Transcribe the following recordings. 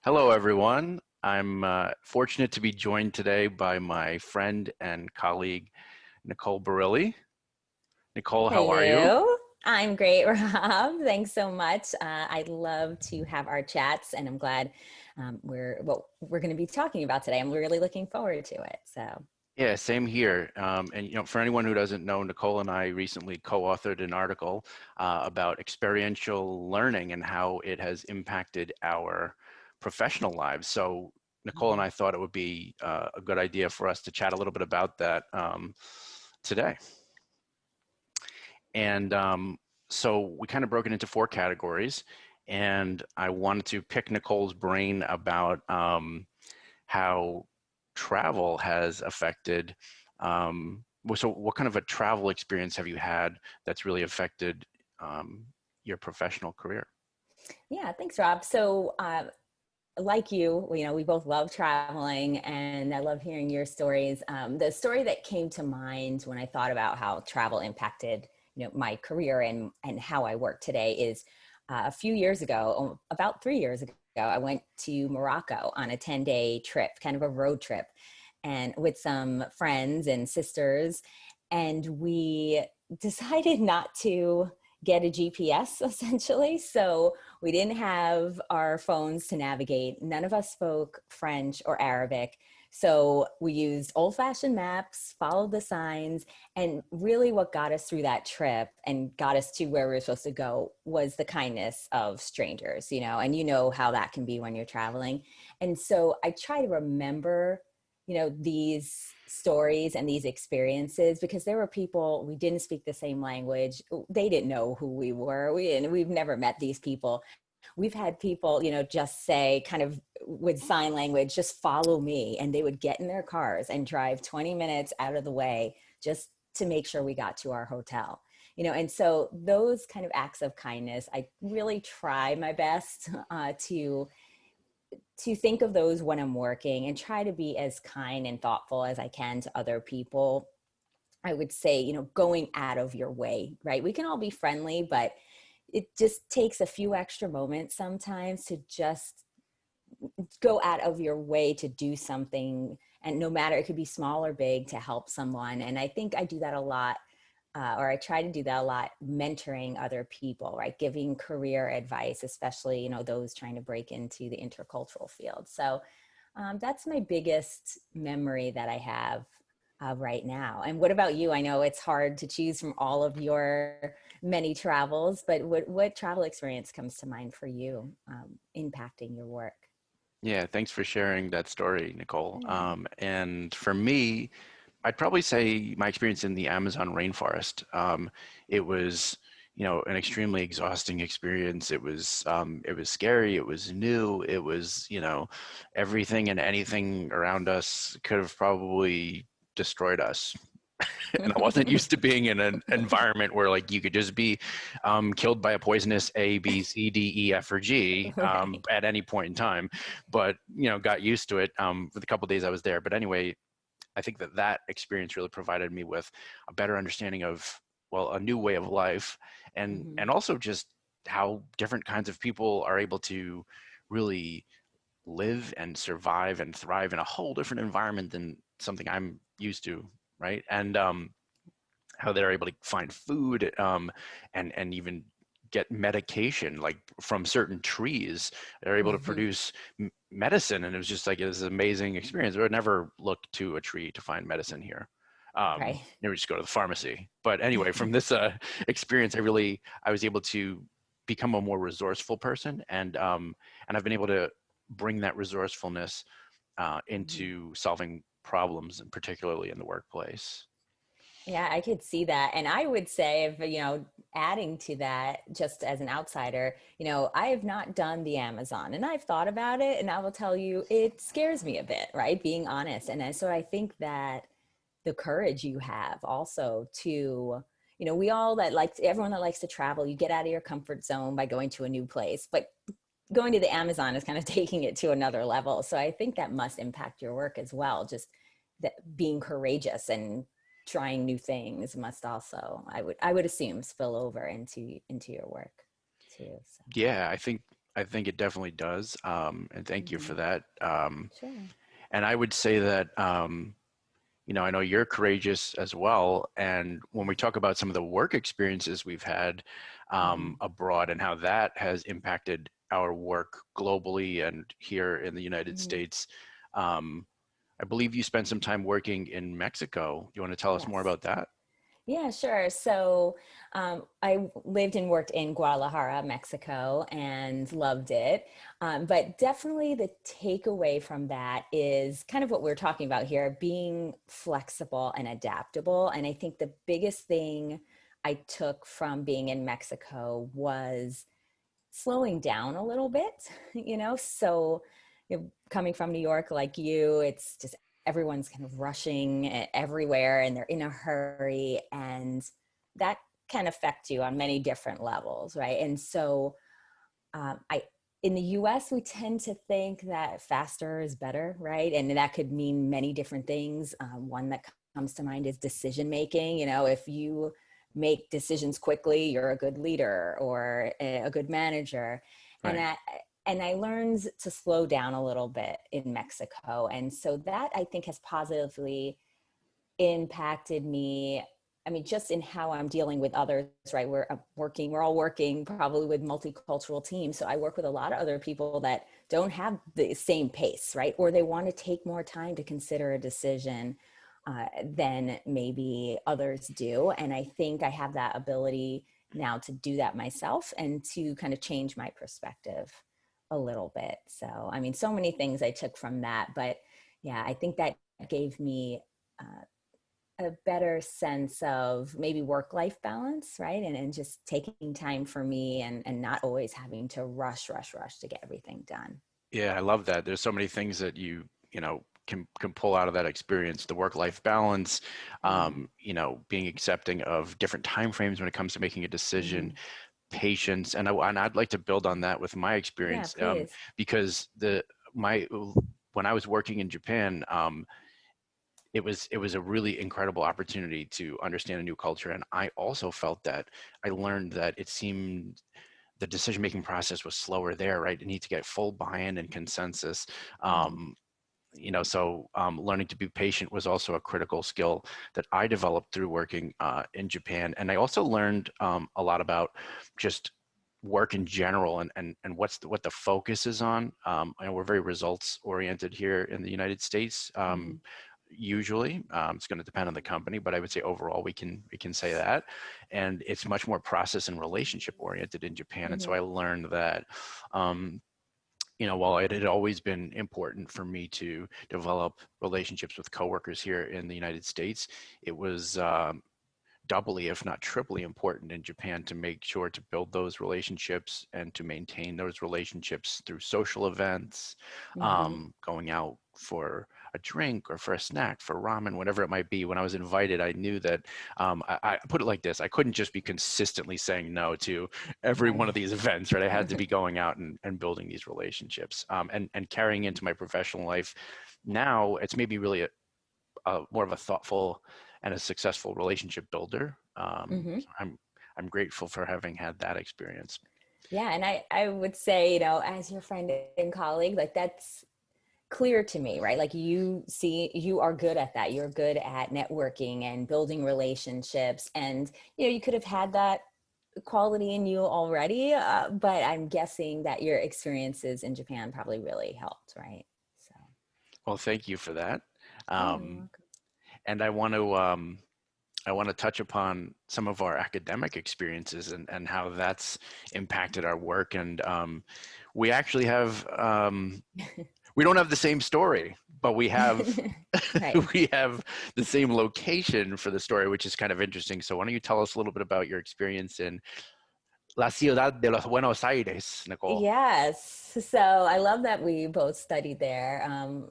Hello, everyone. I'm fortunate to be joined today by my friend and colleague, Nicole Barile. Nicole, how are you? Hello. I'm great, Rob. Thanks so much. I love to have our chats, and I'm glad we're what we're going to be talking about today. I'm really looking forward to it. So, Yeah, same here. For anyone who doesn't know, Nicole and I recently co-authored an article about experiential learning and how it has impacted our professional lives. So, Nicole and mhm. I thought it would be a good idea for us to chat a little bit about that today. And so we kind of broke it into four categories. And I wanted to pick Nicole's brain about how travel has affected. So, what kind of a travel experience have you had that's really affected your professional career? Yeah, thanks, Rob. So, like we both love traveling, and I love hearing your stories. The story that came to mind when I thought about how travel impacted, my career and how I work today is a few years ago, about 3 years ago, I went to Morocco on a 10-day trip, kind of a road trip, and with some friends and sisters, and we decided not to get a GPS essentially. So we didn't have our phones to navigate. None of us spoke French or Arabic. So we used old fashioned maps, followed the signs, and really what got us through that trip and got us to where we were supposed to go was the kindness of strangers, and you know how that can be when you're traveling. And so I try to remember, these stories and these experiences because there were people, we didn't speak the same language. They didn't know who we were. We've never met these people. We've had people, just say kind of with sign language, just follow me. And they would get in their cars and drive 20 minutes out of the way just to make sure we got to our hotel. And so those kind of acts of kindness, I really try my best to think of those when I'm working and try to be as kind and thoughtful as I can to other people. I would say, going out of your way, right? We can all be friendly, but it just takes a few extra moments sometimes to just go out of your way to do something. And no matter, it could be small or big, to help someone. And I think I do that a lot, or I try to do that a lot, mentoring other people, right? Giving career advice, especially, those trying to break into the intercultural field. So that's my biggest memory that I have right now. And what about you? I know it's hard to choose from all of your many travels, but what travel experience comes to mind for you, impacting your work? Yeah, thanks for sharing that story, Nicole. Yeah. And for me, I'd probably say my experience in the Amazon rainforest. It was, an extremely exhausting experience. It was scary. It was new. It was, everything and anything around us could have probably destroyed us. And I wasn't used to being in an environment where like you could just be killed by a poisonous A, B, C, D, E, F, or G Right. at any point in time. But got used to it for the couple of days I was there. But anyway, I think that experience really provided me with a better understanding of, well, a new way of life, and Mhm. and also just how different kinds of people are able to really live and survive and thrive in a whole different environment than something I'm used to, right? And how they're able to find food, and even get medication like from certain trees. They're able to Mhm. produce medicine, and it was just like it was an amazing experience. We would never look to a tree to find medicine here. Right. We just go to the pharmacy. But anyway, from this experience, I was able to become a more resourceful person, and I've been able to bring that resourcefulness Mhm. into solving problems, and particularly in the workplace. Yeah, I could see that. And I would say, if, adding to that, just as an outsider, I have not done the Amazon and I've thought about it. And I will tell you, it scares me a bit, right? Being honest. So I think that the courage you have also to, we all that like, everyone that likes to travel, you get out of your comfort zone by going to a new place. But going to the Amazon is kind of taking it to another level. So I think that must impact your work as well. Just that being courageous and trying new things must also, I would assume, spill over into your work too. So Yeah, I think I think it definitely does. And thank you for Hmm. that. Sure. And I would say that, I know you're courageous as well. And when we talk about some of the work experiences we've had Hmm. abroad and how that has impacted our work globally and here in the United Hmm. States, um, I believe you spent some time working in Mexico. Do you want to tell us more Yes. about that? Yeah, sure. So I lived and worked in Guadalajara, Mexico, and loved it. But definitely the takeaway from that is kind of what we're talking about here, being flexible and adaptable. And I think the biggest thing I took from being in Mexico was slowing down a little bit, So coming from New York like you, it's just everyone's kind of rushing everywhere and they're in a hurry. And that can affect you on many different levels, right? And so I in the US, we tend to think that faster is better, right? And that could mean many different things. One that comes to mind is decision making. If you make decisions quickly, you're a good leader or a good manager. And Right. I, and I learned to slow down a little bit in Mexico. And so that I think has positively impacted me. I mean, just in how I'm dealing with others, right? We're all working probably with multicultural teams. So I work with a lot of other people that don't have the same pace, right? Or they want to take more time to consider a decision than maybe others do. And I think I have that ability now to do that myself and to kind of change my perspective a little bit. So, I mean, so many things I took from that. But yeah, I think that gave me a better sense of maybe work-life balance, right? And just taking time for me and not always having to rush to get everything done. Yeah, I love that. There's so many things that can pull out of that experience. The work-life balance, Mm-hmm. being accepting of different time frames when it comes to making a decision, Mm-hmm. patience, and I'd like to build on that with my Yeah, experience, please. because the my when I was working in Japan, it was a really incredible opportunity to understand a new culture, and I also felt that I learned that it seemed the decision making process was slower there, right? You need to get full buy-in and consensus. Mm-hmm. Um, Learning to be patient was also a critical skill that I developed through working in Japan. And I also learned a lot about just work in general and what the focus is on. I know we're very results oriented here in the United States. Mm-hmm. Usually, it's going to depend on the company, but I would say overall we can say that, and it's much more process and relationship oriented in Japan. And so Mm-hmm. I learned that um, while it had always been important for me to develop relationships with coworkers here in the United States, it was doubly, if not triply important in Japan to make sure to build those relationships and to maintain those relationships through social events, Mm-hmm. going out for a drink or for a snack, for ramen, whatever it might be. When I was invited, I knew that I put it like this: I couldn't just be consistently saying no to every one of Right. these events, right? I had to be going out and building these relationships, and carrying into my professional life. Now it's made me really more of a thoughtful and a successful relationship builder. Mm-hmm. So I'm grateful for having had that experience. Yeah. And I would say, as your friend and colleague, like that's clear to me, right? Like you are good at that. You're good at networking and building relationships. And, you could have had that quality in you already, but I'm guessing that your experiences in Japan probably really helped, right? So, Well, thank you for that. yeah, you're Um, welcome. and I want to touch upon some of our academic experiences and how that's impacted our work. And we actually have we don't have the same story, but we have Right. we have the same location for the story, which is kind of interesting. So why don't you tell us a little bit about your experience in La Ciudad de los Buenos Aires, Nicole? Yes. So I love that we both studied there.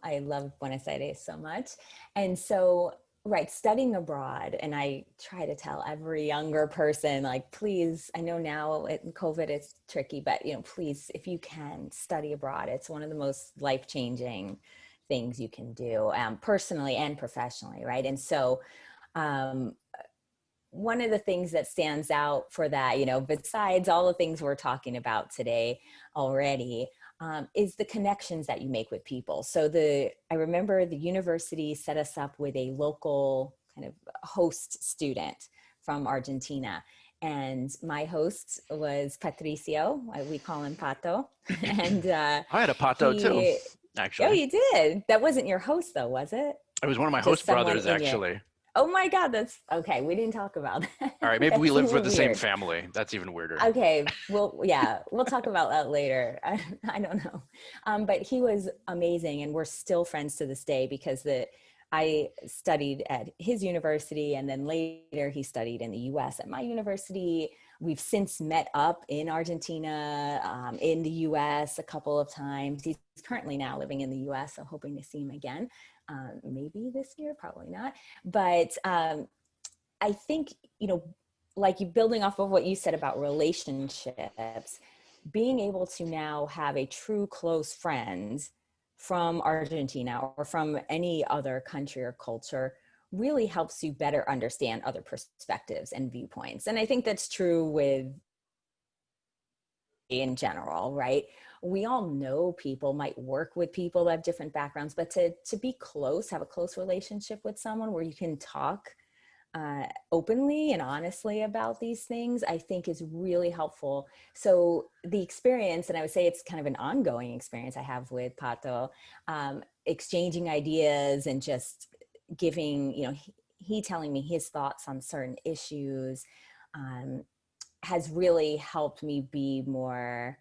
I love Buenos Aires so much. And so, right, studying abroad, and I try to tell every younger person, like, please, I know now COVID is tricky, but, please, if you can study abroad, it's one of the most life-changing things you can do, personally and professionally, right? And so, um, one of the things that stands out for that, you know, besides all the things we're talking about today already, is the connections that you make with people. So I remember the university set us up with a local kind of host student from Argentina. And my host was Patricio. We call him Pato. And I had a pato too, he, oh, actually. you did? That wasn't your host though, was it? It was one of my Just host someone brothers, in your, actually. oh my God, that's okay. We didn't talk about that. All right, maybe we That's lived with the same weird. family. That's even weirder. Okay, well, yeah, we'll talk about that later. I don't know. But he was amazing, and we're still friends to this day because I studied at his university, and then later he studied in the US at my university. We've since met up in Argentina, in the US a couple of times. He's currently now living in the US, so hoping to see him again. Maybe this year, probably not. But I think, you know, like you building off of what you said about relationships, being able to now have a true close friend from Argentina or from any other country or culture really helps you better understand other perspectives and viewpoints. And I think that's true with in general, right? We all know people, might work with people that have different backgrounds, but to be close, have a close relationship with someone where you can talk openly and honestly about these things, I think is really helpful. So the experience, and I would say it's kind of an ongoing experience I have with Pato, exchanging ideas and just giving, you know, he telling me his thoughts on certain issues, has really helped me be more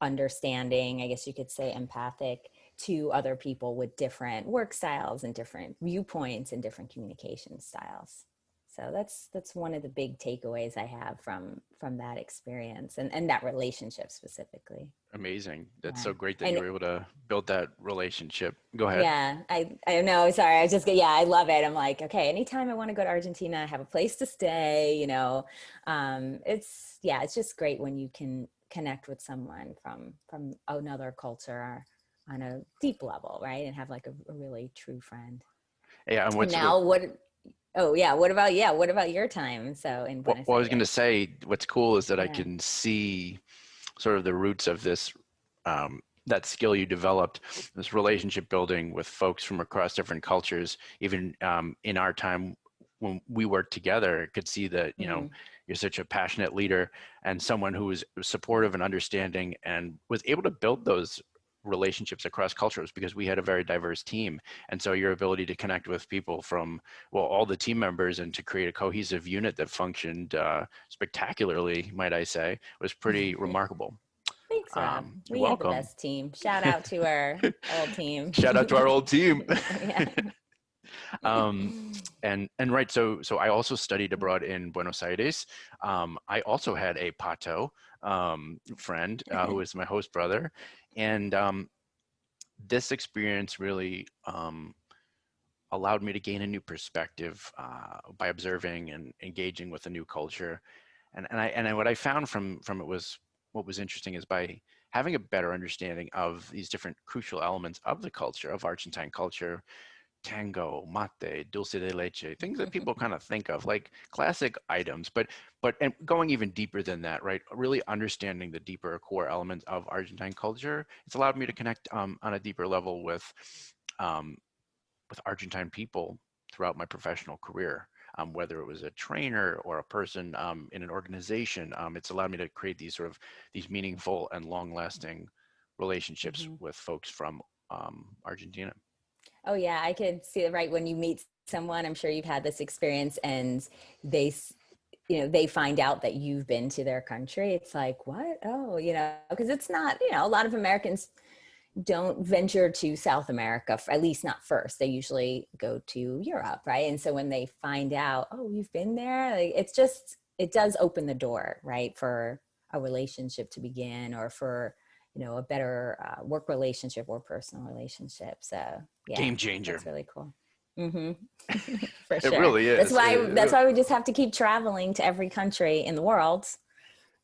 understanding, I guess you could say empathic to other people with different work styles and different viewpoints and different communication styles. So that's one of the big takeaways I have from that experience and that relationship specifically. Amazing. That's Yeah. so great that you And were able to build that relationship. Go ahead. yeah, I know, sorry. I just, yeah, I love it. I'm like, okay, anytime I want to go to Argentina, I have a place to stay, you know. Yeah, it's just great when you can connect with someone from another culture on a deep level, right? And have like a really true friend. Yeah, and And what's now oh yeah, what about your time? So in Buenos what I was going to Aires? say, what's cool is that I Yeah. can see sort of the roots of this, that skill you developed, this relationship building with folks from across different cultures. Even in our time when we worked together, I could see that, you know, Mm-hmm. you're such a passionate leader and someone who was supportive and understanding and was able to build those relationships across cultures because we had a very diverse team. And so your ability to connect with people from, well, all the team members and to create a cohesive unit that functioned spectacularly, might I say, was pretty remarkable. Thanks, Rob. You're We had the welcome. best team. Shout out to our old team. Shout out to our old team. Yeah. um, and right, so I also studied abroad in Buenos Aires. I also had a Pato friend who was my host brother, and this experience really allowed me to gain a new perspective by observing and engaging with a new culture. What I found from it was, what was interesting is by having a better understanding of these different crucial elements of the culture, of Argentine culture, tango, mate, dulce de leche, things that people kind of think of like classic items, but and going even deeper than that, right? Really understanding the deeper core elements of Argentine culture. It's allowed me to connect on a deeper level um, with Argentine people throughout my professional career. Whether it was a trainer or a person in an organization, it's allowed me to create these meaningful and long-lasting relationships Mm-hmm. with folks from Argentina. Oh yeah, I could see it right when you meet someone. I'm sure you've had this experience, and they, you know, they find out that you've been to their country. It's like, what? Oh, you know, because it's not, you know, a lot of Americans don't venture to South America, at least not first. They usually go to Europe, right? And so when they find out, oh, you've been there, like, it's just, it does open the door, right, for a relationship to begin, or for, you know, a better work relationship or personal relationship. So yeah, Game changer. that's really cool. Mm-hmm. For It sure. really is. That's why we just have to keep traveling to every country in the world.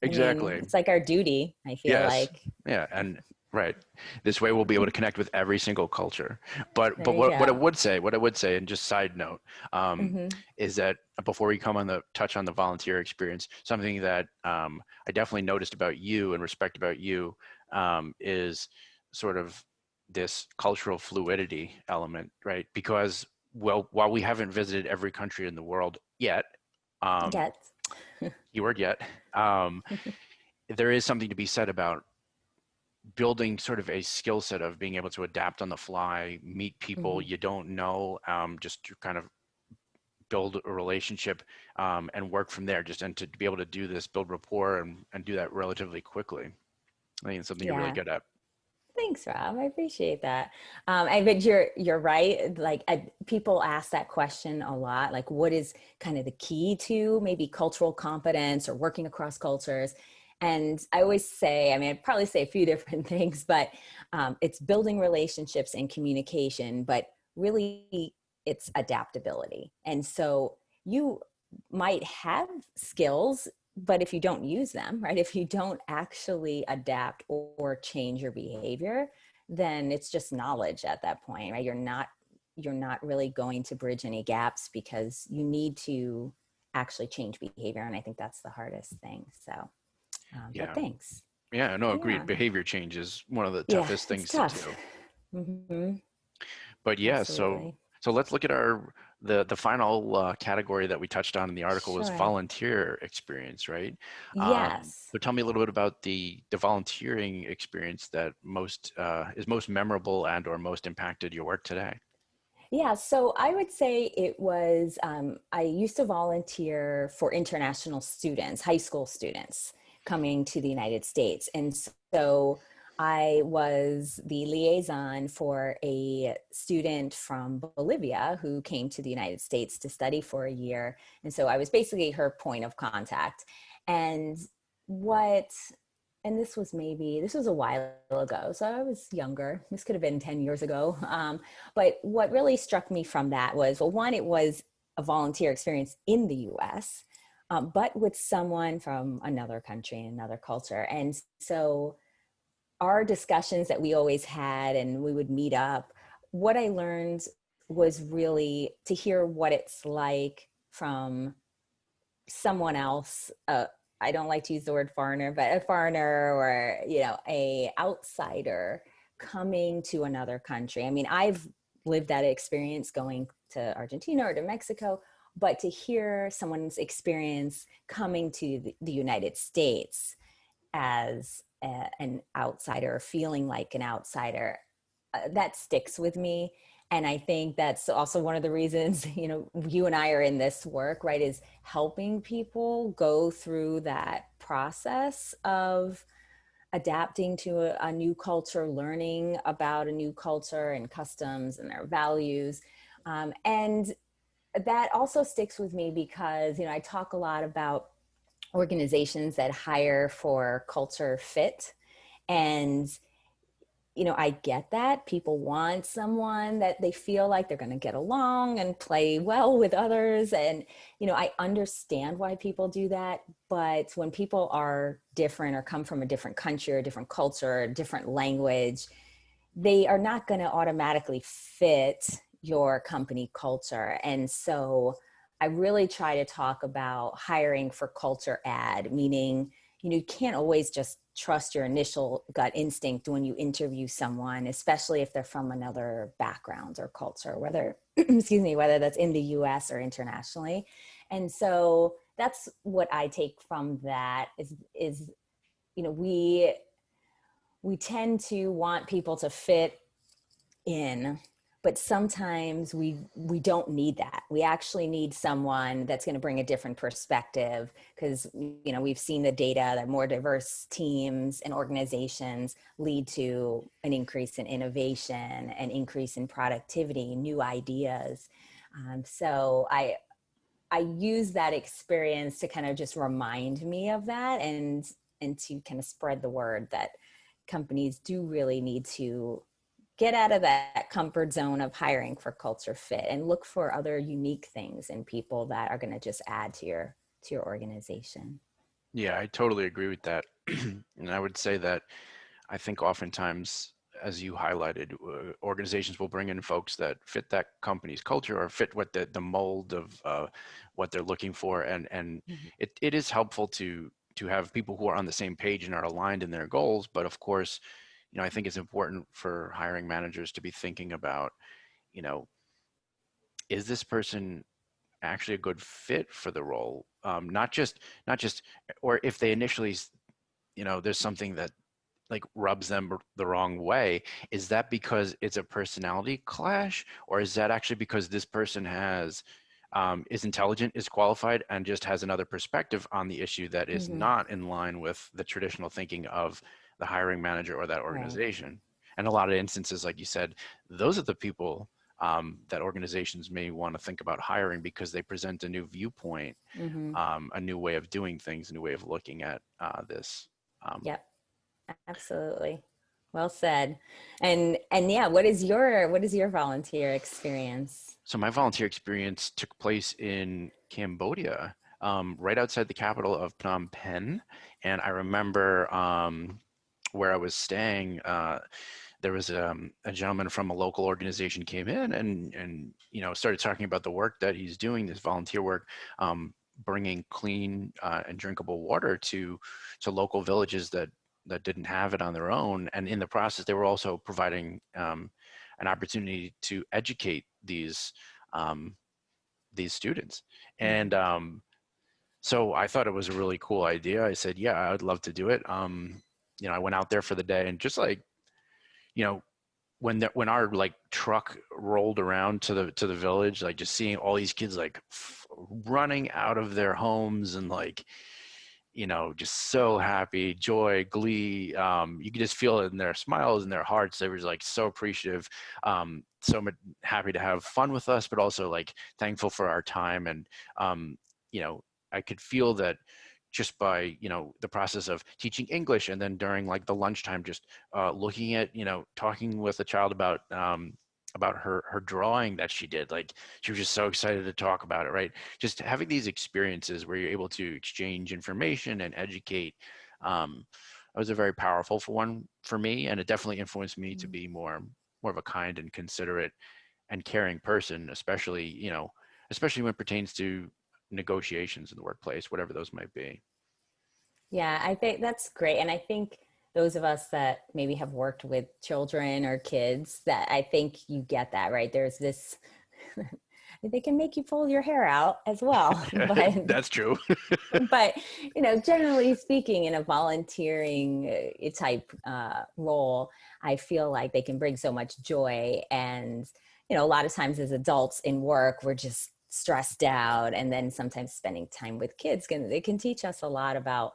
I mean, Exactly. it's like our duty, I feel Yes. like. Yeah. And Right. This way we'll be able to connect with every single culture. But There you what I go. would say, and just side note, Hmm. is that before we come on the touch on the volunteer experience, something that I definitely noticed about you and respect about you is sort of this cultural fluidity element, right? Because well, while we haven't visited every country in the world yet, um, Get. keyword yet, um, there is something to be said about building sort of a skill set of being able to adapt on the fly, meet people Hmm. you don't know, just to kind of build a relationship and work from there. Just and to be able to do this, build rapport, and do that relatively quickly. I think it's something you're really Yeah. good at. Thanks, Rob. I appreciate that. But you're right. Like people ask that question a lot. Like, what is kind of the key to maybe cultural competence or working across cultures? And I always say, I mean, I'd probably say a few different things, but it's building relationships and communication. But really, it's adaptability. And so you might have skills, but if you don't use them, right, if you don't actually adapt or change your behavior, then it's just knowledge at that point, right? You're not really going to bridge any gaps because you need to actually change behavior, and I think that's the hardest thing. So but Yeah, thanks. yeah, no, agreed. Yeah. Behavior change is one of the Yeah, toughest it's things to tough. do. Hmm. But yeah, Absolutely. so let's look at our the final category that we touched on in the article was Sure. volunteer experience, right? Yes. So tell me a little bit about the volunteering experience that is most memorable and or most impacted your work today. Yeah, so I would say it was, I used to volunteer for international students, high school students coming to the United States. And so I was the liaison for a student from Bolivia who came to the United States to study for a year. And so I was basically her point of contact. And what and this was a while ago, so I was younger. This could have been 10 years ago. But what really struck me from that was, well, one, it was a volunteer experience in the US, but with someone from another country, another culture. And so our discussions that we always had, and we would meet up, what I learned was really to hear what it's like from someone else. I don't like to use the word foreigner, but a foreigner, or a outsider coming to another country. I mean, I've lived that experience going to Argentina or to Mexico, but to hear someone's experience coming to the United States as an outsider, feeling like an outsider, that sticks with me. And I think that's also one of the reasons, you and I are in this work, right? Is helping people go through that process of adapting to a new culture, learning about a new culture and customs and their values. And that also sticks with me because, I talk a lot about organizations that hire for culture fit. And I get that people want someone that they feel like they're going to get along and play well with others. And, I understand why people do that. But when people are different or come from a different country or a different culture, a different language, they are not going to automatically fit your company culture. And so I really try to talk about hiring for culture add, meaning, you can't always just trust your initial gut instinct when you interview someone, especially if they're from another background or culture, whether, excuse me, whether that's in the US or internationally. And so that's what I take from that is, we tend to want people to fit in, but sometimes we don't need that. We actually need someone that's going to bring a different perspective, because we've seen the data that more diverse teams and organizations lead to an increase in innovation, an increase in productivity, new ideas. So I use that experience to kind of just remind me of that, and to kind of spread the word that companies do really need to get out of that comfort zone of hiring for culture fit and look for other unique things in people that are going to just add to your organization. Yeah, I totally agree with that. And I would say that I think oftentimes, as you highlighted, organizations will bring in folks that fit that company's culture or fit what the mold of what they're looking for, and Mhm. it is helpful to have people who are on the same page and are aligned in their goals. But of course, I think it's important for hiring managers to be thinking about, you know, is this person actually a good fit for the role? Not just, or if they initially, there's something that like rubs them the wrong way, is that because it's a personality clash, or is that actually because this person is intelligent, is qualified, and just has another perspective on the issue that is Mhm. not in line with the traditional thinking of the hiring manager or that Right. organization? And a lot of instances, like you said, those are the people that organizations may want to think about hiring because they present a new viewpoint, Hmm. a new way of doing things, a new way of looking at this. Um, Yep. Absolutely. Well said. And yeah, what is your volunteer experience? So my volunteer experience took place in Cambodia, right outside the capital of Phnom Penh. And I remember where I was staying, there was a gentleman from a local organization came in and started talking about the work that he's doing, this volunteer work, bringing clean and drinkable water to local villages that didn't have it on their own. And in the process, they were also providing an opportunity to educate um, these students. Hmm. And so I thought it was a really cool idea. I said, yeah, I would love to do it. I went out there for the day, and just like, you know, when our like truck rolled around to the village, like just seeing all these kids like running out of their homes and like, just so happy, joy, glee. You could just feel it in their smiles and their hearts. They were like so appreciative, so happy to have fun with us, but also like thankful for our time. And um, you know, I could feel that just by the process of teaching English, and then during like the lunchtime, just looking at talking with a child about her drawing that she did. Like she was just so excited to talk about it, right? Just having these experiences where you're able to exchange information and educate, um, was a very powerful for one for me, and it definitely influenced me to be more of a kind and considerate and caring person, especially when it pertains to negotiations in the workplace, whatever those might be. Yeah, I think that's great. And I think those of us that maybe have worked with children or kids, that I think you get that, right? There's this, they can make you pull your hair out as well. But That's true. but generally speaking, in a volunteering type role, I feel like they can bring so much joy. And a lot of times as adults in work, we're just stressed out, and then sometimes spending time with kids can teach us a lot about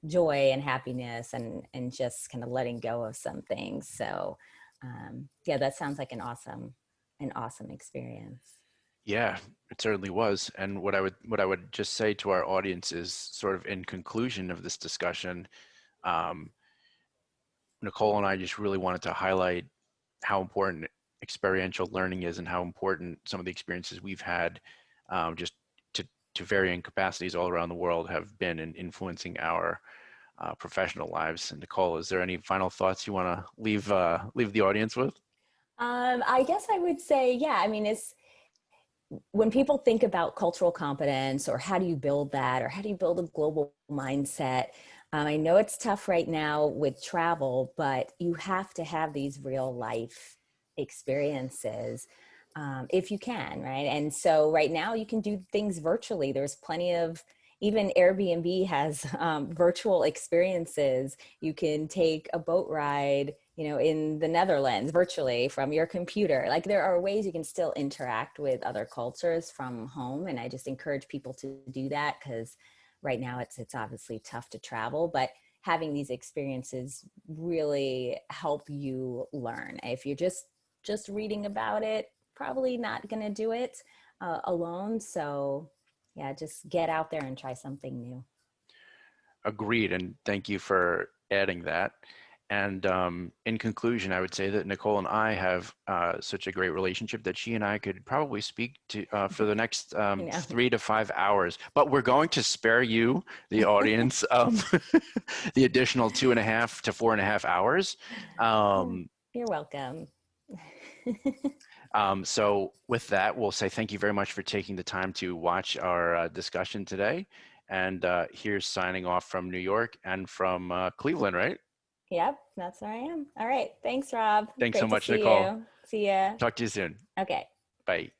joy and happiness, and just kind of letting go of some things. So yeah, that sounds like an awesome experience. Yeah, it certainly was. And what I would just say to our audience is, sort of in conclusion of this discussion, um, Nicole and I just really wanted to highlight how important experiential learning is, and how important some of the experiences we've had, just to varying capacities all around the world, have been in influencing our professional lives. And Nicole, is there any final thoughts you want to leave the audience with? I guess I would say, yeah, I mean, it's when people think about cultural competence, or how do you build that, or how do you build a global mindset. I know it's tough right now with travel, but you have to have these real life experiences, if you can, right? And so right now you can do things virtually. There's plenty of, even Airbnb has virtual experiences. You can take a boat ride, in the Netherlands virtually from your computer. Like, there are ways you can still interact with other cultures from home. And I just encourage people to do that, because right now it's obviously tough to travel, but having these experiences really help you learn. If you're just reading about it, probably not going to do it alone. So yeah, just get out there and try something new. Agreed, and thank you for adding that. And in conclusion, I would say that Nicole and I have such a great relationship that she and I could probably speak to for the next You know. 3 to 5 hours. But we're going to spare you, the audience, the additional 2.5 to 4.5 hours. Um, You're welcome. so with that, we'll say thank you very much for taking the time to watch our discussion today. And here's signing off from New York and from Cleveland, right? Yep, that's where I am. All right. Thanks, Rob. Thanks so Great to much, see Nicole. you. See ya. Talk to you soon. Okay. Bye.